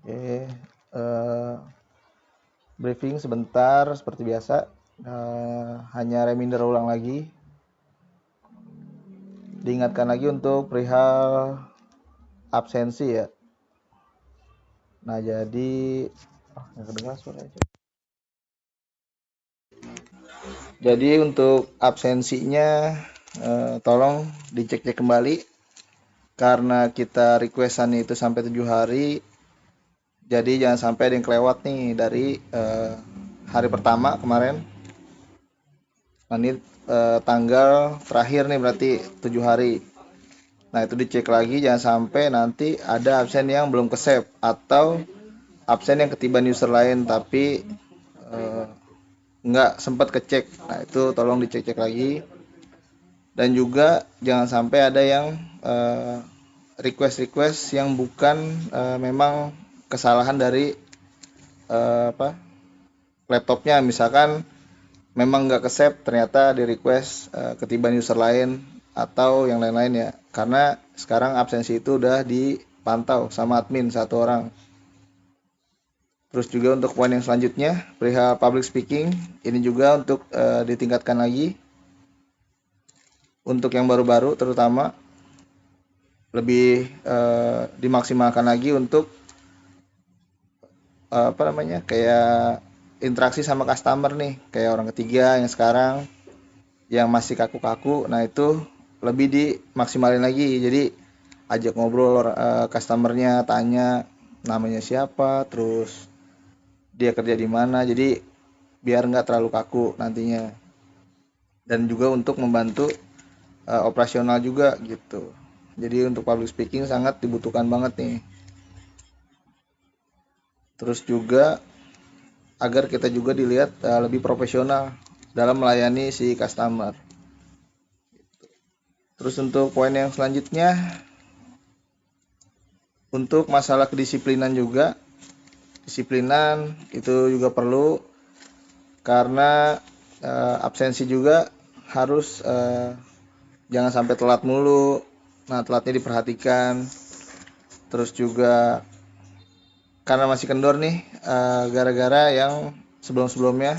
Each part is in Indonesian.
Oke, briefing sebentar seperti biasa. Hanya reminder ulang lagi, diingatkan lagi untuk perihal absensi ya. Nah, jadi nggak kedengar suaranya. Jadi untuk absensinya tolong dicek-cek kembali karena kita requestan itu sampai 7 hari. Jadi jangan sampai ada yang kelewat nih dari hari pertama kemarin. Nah, ini tanggal terakhir nih berarti 7 hari. Nah, itu dicek lagi jangan sampai nanti ada absen yang belum ke save atau absen yang ketiban user lain tapi eh, nggak sempat kecek. Nah, itu tolong dicek-cek lagi. Dan juga jangan sampai ada yang request-request yang bukan memang kesalahan dari laptopnya. Misalkan memang nggak ke save ternyata di request ketiban user lain atau yang lain-lain ya, karena sekarang absensi itu udah dipantau sama admin satu orang. Terus juga untuk poin yang selanjutnya perihal public speaking, ini juga untuk ditingkatkan lagi untuk yang baru-baru, terutama lebih dimaksimalkan lagi untuk kayak interaksi sama customer nih, kayak orang ketiga yang sekarang yang masih kaku-kaku. Nah, itu lebih dimaksimalin lagi. Jadi ajak ngobrol customernya, tanya namanya siapa, terus dia kerja di mana. Jadi biar nggak terlalu kaku nantinya. Dan juga untuk membantu operasional juga gitu. Jadi untuk public speaking sangat dibutuhkan banget nih. Terus juga agar kita juga dilihat lebih profesional dalam melayani si customer. Terus untuk poin yang selanjutnya, untuk masalah kedisiplinan juga, disiplinan itu juga perlu karena absensi juga harus jangan sampai telat mulu. Nah, telatnya diperhatikan. Terus juga karena masih kendor nih gara-gara yang sebelum-sebelumnya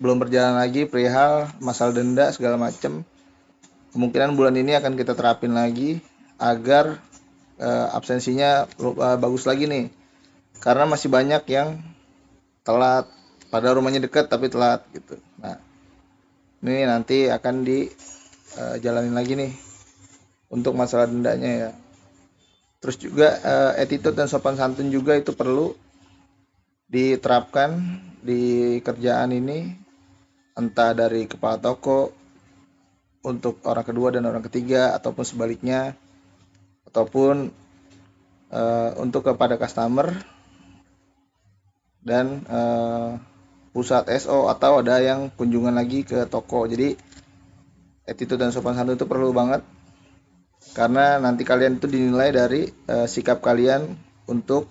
belum berjalan lagi perihal masalah denda segala macam. Kemungkinan bulan ini akan kita terapin lagi agar absensinya bagus lagi nih. Karena masih banyak yang telat, padahal rumahnya dekat tapi telat gitu. Nah, ini nanti akan dijalanin lagi nih untuk masalah dendanya ya. Terus juga attitude dan sopan santun juga itu perlu diterapkan di kerjaan ini, entah dari kepala toko untuk orang kedua dan orang ketiga ataupun sebaliknya, ataupun untuk kepada customer dan pusat SO atau ada yang kunjungan lagi ke toko. Jadi attitude dan sopan santun itu perlu banget karena nanti kalian itu dinilai dari sikap kalian untuk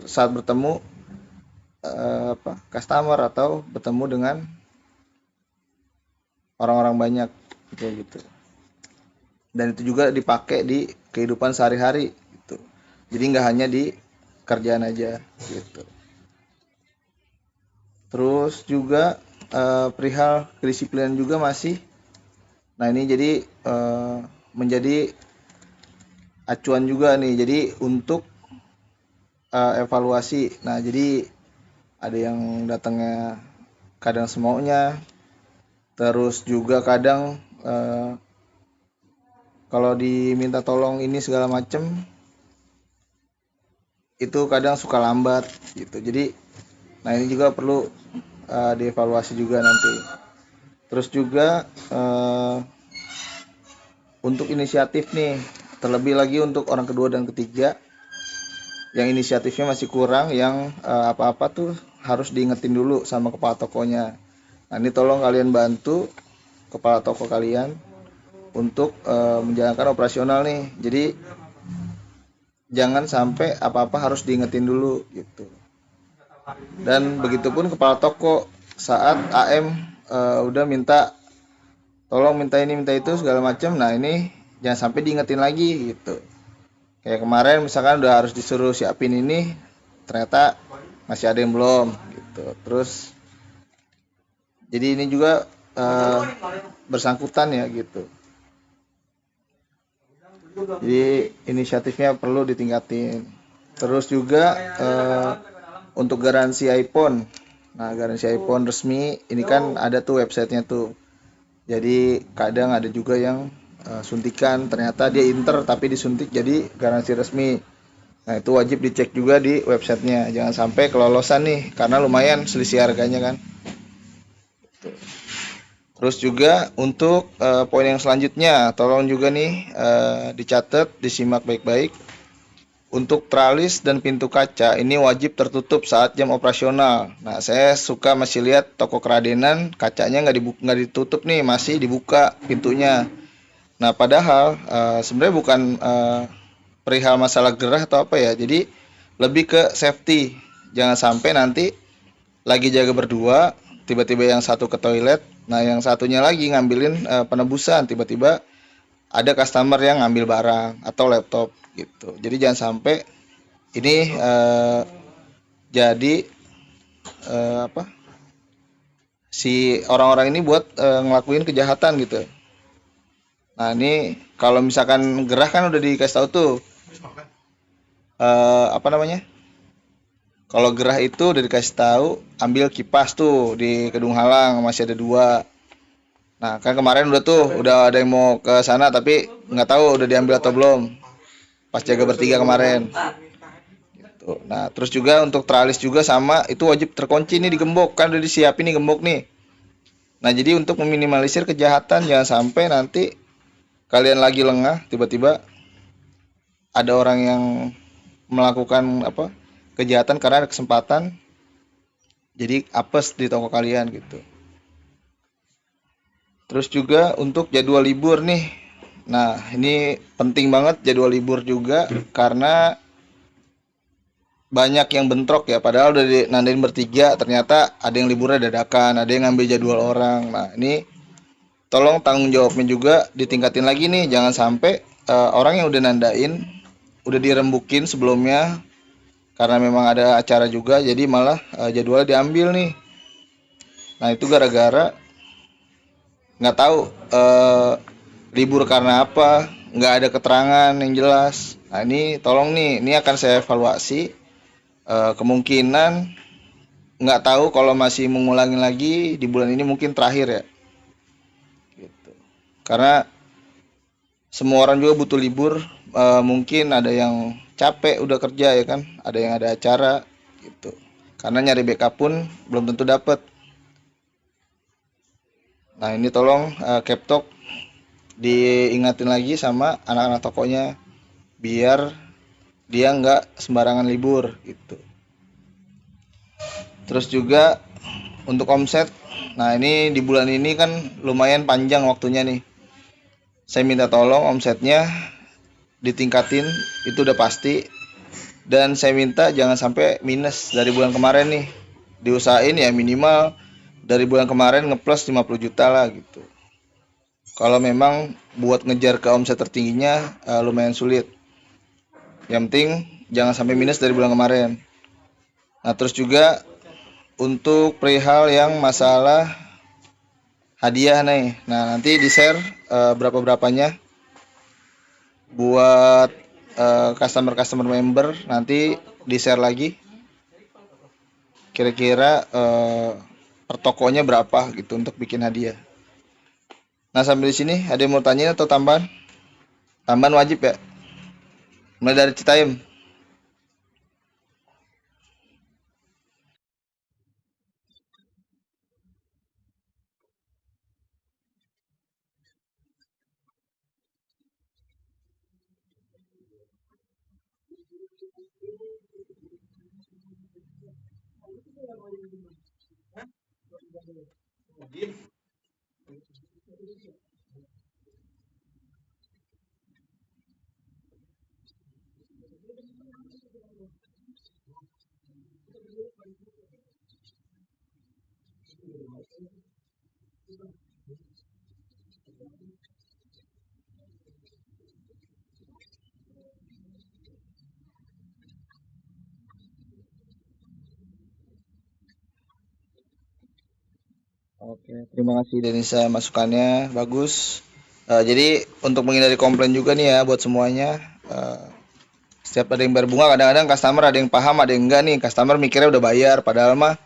saat bertemu customer atau bertemu dengan orang-orang banyak gitu. Dan itu juga dipakai di kehidupan sehari-hari gitu. Jadi nggak hanya di kerjaan aja gitu. Terus juga perihal kedisiplinan juga masih. Nah, ini jadi menjadi acuan juga nih. Jadi untuk evaluasi. Nah, jadi ada yang datangnya kadang semaunya, terus juga kadang kalau diminta tolong ini segala macem itu kadang suka lambat gitu. Jadi nah ini juga perlu dievaluasi juga nanti. Terus juga untuk inisiatif nih, terlebih lagi untuk orang kedua dan ketiga yang inisiatifnya masih kurang, yang apa-apa tuh harus diingetin dulu sama kepala tokonya. Nah, ini tolong kalian bantu kepala toko kalian untuk menjalankan operasional nih. Jadi jangan sampai apa-apa harus diingetin dulu gitu. Dan begitupun kepala toko saat AM udah minta tolong minta ini minta itu segala macam. Nah, ini jangan sampai diingetin lagi gitu. Kayak kemarin misalkan udah harus disuruh siapin ini, ternyata masih ada yang belum gitu. Terus jadi ini juga bersangkutan ya gitu. Jadi inisiatifnya perlu ditingkatin. Terus juga untuk garansi iPhone. Nah, garansi iPhone resmi ini kan ada tuh websitenya tuh. Jadi kadang ada juga yang suntikan ternyata dia inter tapi disuntik jadi garansi resmi. Nah, itu wajib dicek juga di websitenya. Jangan sampai kelolosan nih karena lumayan selisih harganya kan. Terus juga untuk poin yang selanjutnya, tolong juga nih dicatat, disimak baik-baik. Untuk tralis dan pintu kaca ini wajib tertutup saat jam operasional. Nah, saya suka masih lihat toko keradenan kacanya nggak ditutup nih, masih dibuka pintunya. Nah, padahal sebenarnya bukan perihal masalah gerah atau apa ya. Jadi lebih ke safety. Jangan sampai nanti lagi jaga berdua, tiba-tiba yang satu ke toilet, nah yang satunya lagi ngambilin penebusan, tiba-tiba ada customer yang ngambil barang atau laptop gitu. Jadi jangan sampai ini jadi apa si orang-orang ini buat ngelakuin kejahatan gitu. Nah ini kalau misalkan gerah kan udah dikasih tahu tuh apa namanya? Kalau gerah itu udah dikasih tahu ambil kipas tuh di Kedung Halang masih ada dua. Nah kan kemarin udah tuh udah ada yang mau ke sana tapi nggak tahu udah diambil atau belum. Pas jaga bertiga kemarin. Tuh. Nah, terus juga untuk tralis juga sama, itu wajib terkunci nih di gembok, kan udah disiapin nih gembok nih. Nah, jadi untuk meminimalisir kejahatan jangan sampai nanti kalian lagi lengah tiba-tiba ada orang yang melakukan apa? Kejahatan karena ada kesempatan jadi apes di toko kalian gitu. Terus juga untuk jadwal libur nih. Nah, ini penting banget jadwal libur juga karena banyak yang bentrok ya padahal udah nandain bertiga ternyata ada yang liburnya dadakan ada yang ngambil jadwal orang. Nah ini tolong tanggung jawabnya juga ditingkatin lagi nih jangan sampai orang yang udah nandain udah dirembukin sebelumnya karena memang ada acara juga jadi malah jadwalnya diambil nih. Nah itu gara-gara nggak tahu libur karena apa, nggak ada keterangan yang jelas. Nah ini tolong nih ini akan saya evaluasi kemungkinan nggak tahu kalau masih mengulangi lagi di bulan ini mungkin terakhir ya gitu. Karena semua orang juga butuh libur, mungkin ada yang capek udah kerja ya kan, ada yang ada acara gitu. Karena nyari backup pun belum tentu dapat. Nah ini tolong Captok diingatin lagi sama anak-anak tokonya biar dia nggak sembarangan libur gitu. Terus juga untuk omset, nah ini di bulan ini kan lumayan panjang waktunya nih. Saya minta tolong omsetnya ditingkatin, itu udah pasti. Dan saya minta jangan sampai minus dari bulan kemarin nih. Diusahain ya minimal dari bulan kemarin ngeplus 50 juta lah gitu. Kalau memang buat ngejar ke omset tertingginya lumayan sulit. Yang penting jangan sampai minus dari bulan kemarin. Nah, terus juga untuk perihal yang masalah hadiah nih. Nah, nanti di-share berapa-berapanya buat customer member nanti di-share lagi kira-kira per tokonya berapa gitu untuk bikin hadiah. Nah, sambil di sini ada yang mau tanya atau tambahan? Tambahan wajib ya. Mulai dari Citayam. Oke, terima kasih Denisa masukannya bagus. Jadi untuk menghindari komplain juga nih ya buat semuanya. eh, Setiap ada yang bayar bunga kadang-kadang customer ada yang paham ada yang enggak nih. Customer mikirnya udah bayar padahal mah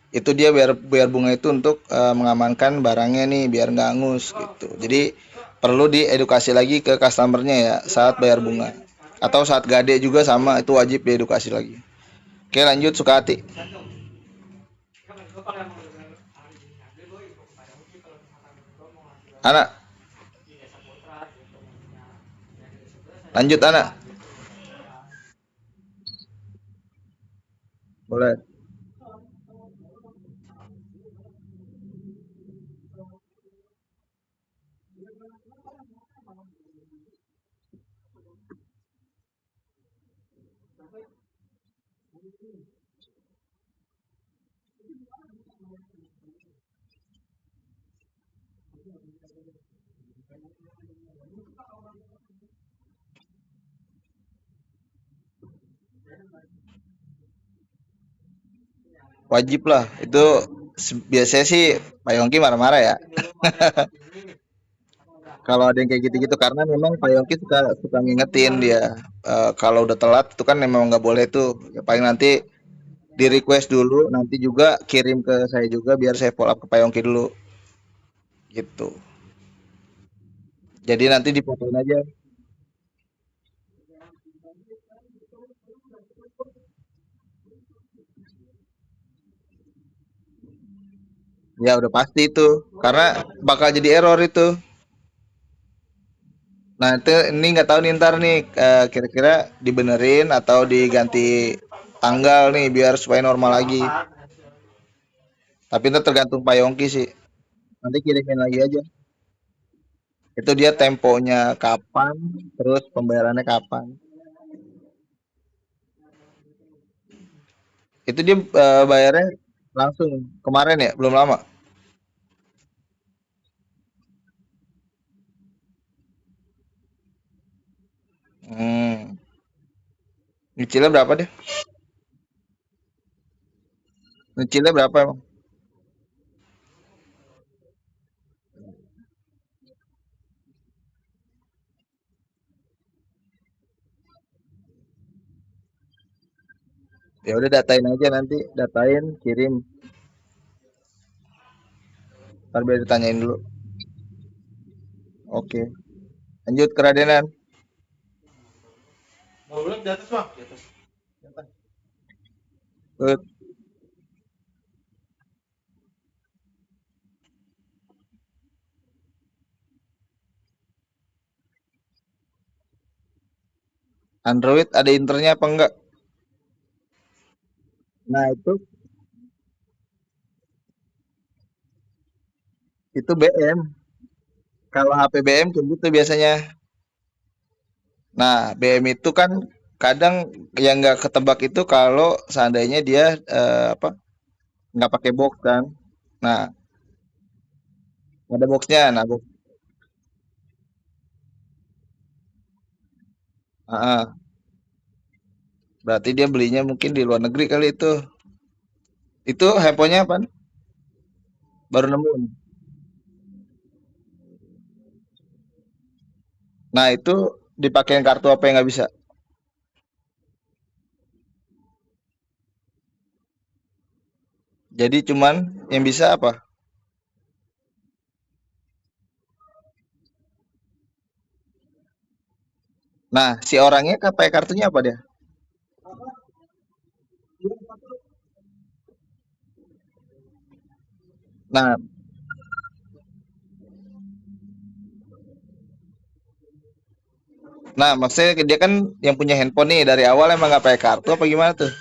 itu dia bayar bayar bunga itu untuk mengamankan barangnya nih biar nggak angus gitu. Jadi perlu diedukasi lagi ke customernya ya saat bayar bunga atau saat gade juga sama itu wajib diedukasi lagi. Oke lanjut Sukati. Anak lanjut anak. Boleh. Wajib lah itu biasanya sih Pak Yongki marah-marah ya kalau ada yang kayak gitu-gitu karena memang Pak Yongki suka suka ngingetin dia. Kalau udah telat itu kan memang nggak boleh tuh ya, paling nanti di request dulu nanti juga kirim ke saya juga biar saya follow up ke Pak Yongki dulu gitu. Jadi nanti difotoin aja. Ya udah pasti itu karena bakal jadi error itu. Nah itu ini nggak tahu nih ntar nih kira-kira dibenerin atau diganti tanggal nih biar supaya normal lagi. Tapi itu tergantung Pak Yongki sih. Nanti kirimin lagi aja. Itu dia temponya kapan, terus pembayarannya kapan. Itu dia bayarnya langsung kemarin ya, belum lama. Hmm. Nyicilnya berapa deh? Nyicilnya berapa emang? Ya udah datain aja nanti, datain, kirim. Ntar biar ditanyain dulu. Oke. Lanjut keradenan. Good. Android ada internya apa enggak? Nah, itu BM. Kalau HP BM kayak gitu biasanya. Nah, BM itu kan kadang yang nggak ketebak itu kalau seandainya dia apa nggak pakai box kan. Nah, ada boxnya. Nah, box, berarti dia belinya mungkin di luar negeri kali itu. Itu handphonenya apa? Baru nemu. Nah, itu dipakein kartu apa yang nggak bisa? Jadi cuman yang bisa apa? Nah, si orangnya pakai kartunya apa dia? Nah, nah maksudnya dia kan yang punya handphone nih dari awal emang nggak pakai kartu apa gimana tuh?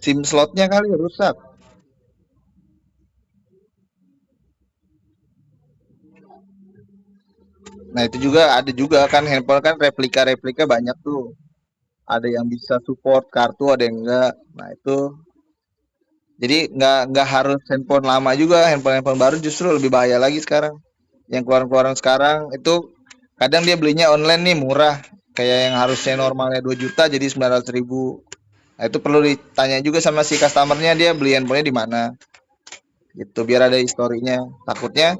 SIM slotnya kali rusak. Nah, itu juga ada juga kan handphone kan replika-replika banyak tuh. Ada yang bisa support kartu, ada yang enggak. Nah, itu Jadi nggak harus handphone lama juga, handphone-handphone baru justru lebih bahaya lagi sekarang. Yang keluaran-keluaran sekarang itu kadang dia belinya online nih murah, kayak yang harusnya normalnya 2 juta jadi 900 ribu. Nah, itu perlu ditanya juga sama si customernya dia beli handphonenya di mana, gitu biar ada historinya. Takutnya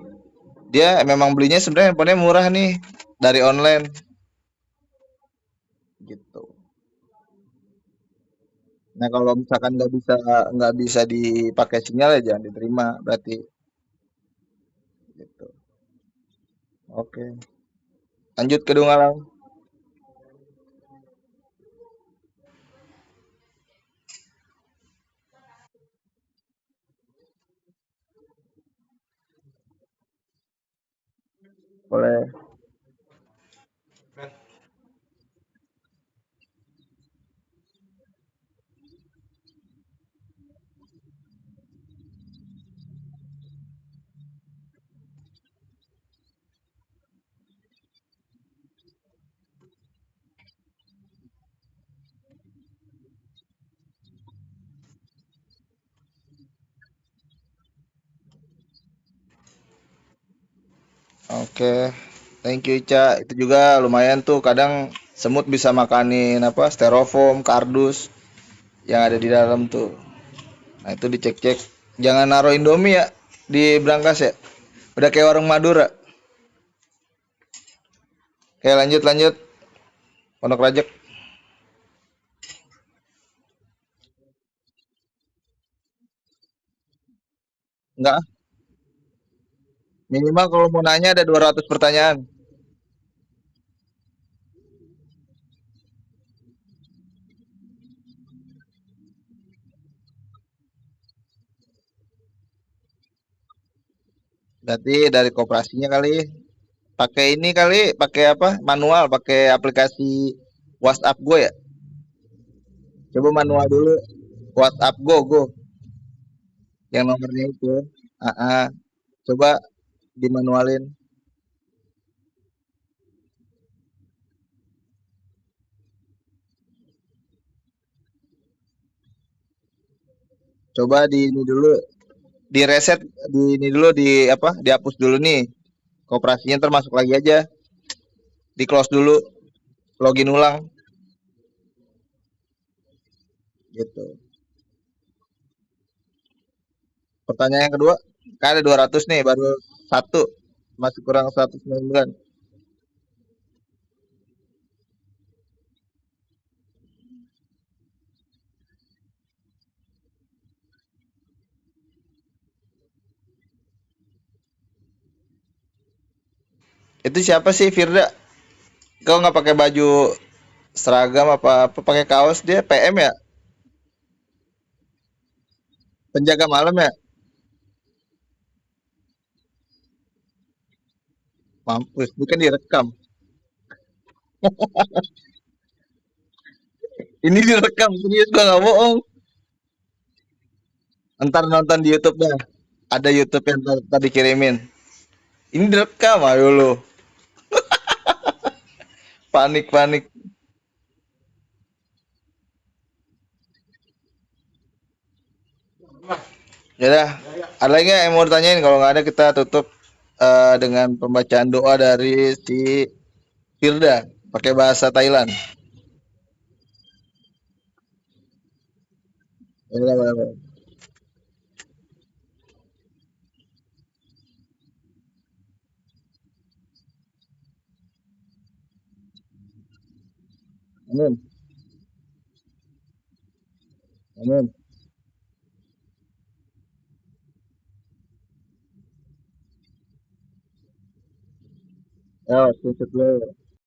dia memang belinya sebenarnya handphonenya murah nih dari online, gitu. Nah kalau misalkan nggak bisa dipakai sinyal ya jangan diterima berarti, gitu. Oke, lanjut ke Dungalang. Boleh. Oke, thank you Ica. Itu juga lumayan tuh kadang semut bisa makanin apa styrofoam, kardus yang ada di dalam tuh. Nah itu dicek-cek. Jangan naruh Indomie ya di brankas ya. Udah kayak warung Madura. Oke lanjut lanjut. Pondok Rajek. Enggak, minimal kalau mau nanya ada 200 pertanyaan. Berarti dari koperasinya kali. Pakai ini kali, pakai apa? Manual, pakai aplikasi WhatsApp Go ya. Coba manual dulu. WhatsApp Go yang nomornya itu. Ah, ah. Coba dimanualin. Coba di ini dulu, di reset, di ini dulu, di apa? Dihapus dulu nih. Koperasinya termasuk lagi aja. Di close dulu, login ulang gitu. Pertanyaan yang kedua, kan ada 200 nih, baru satu. Masih kurang 199. Itu siapa sih Firda? Kau nggak pakai baju seragam apa apa pakai kaos dia PM ya? Penjaga malam ya? Mampus, ini kan direkam. Ini direkam, serius gua nggak bohong. Ntar nonton di YouTube dah. Ada YouTube yang tadi kirimin. Ini direkam, ayo lo. Panik panik. Ya dah. Ada lagi nggak yang mau ditanyain? Kalau nggak ada kita tutup dengan pembacaan doa dari si Firda pakai bahasa Thailand. Ya udah, boleh, boleh. Amin. Amin. Ya, tutup dulu.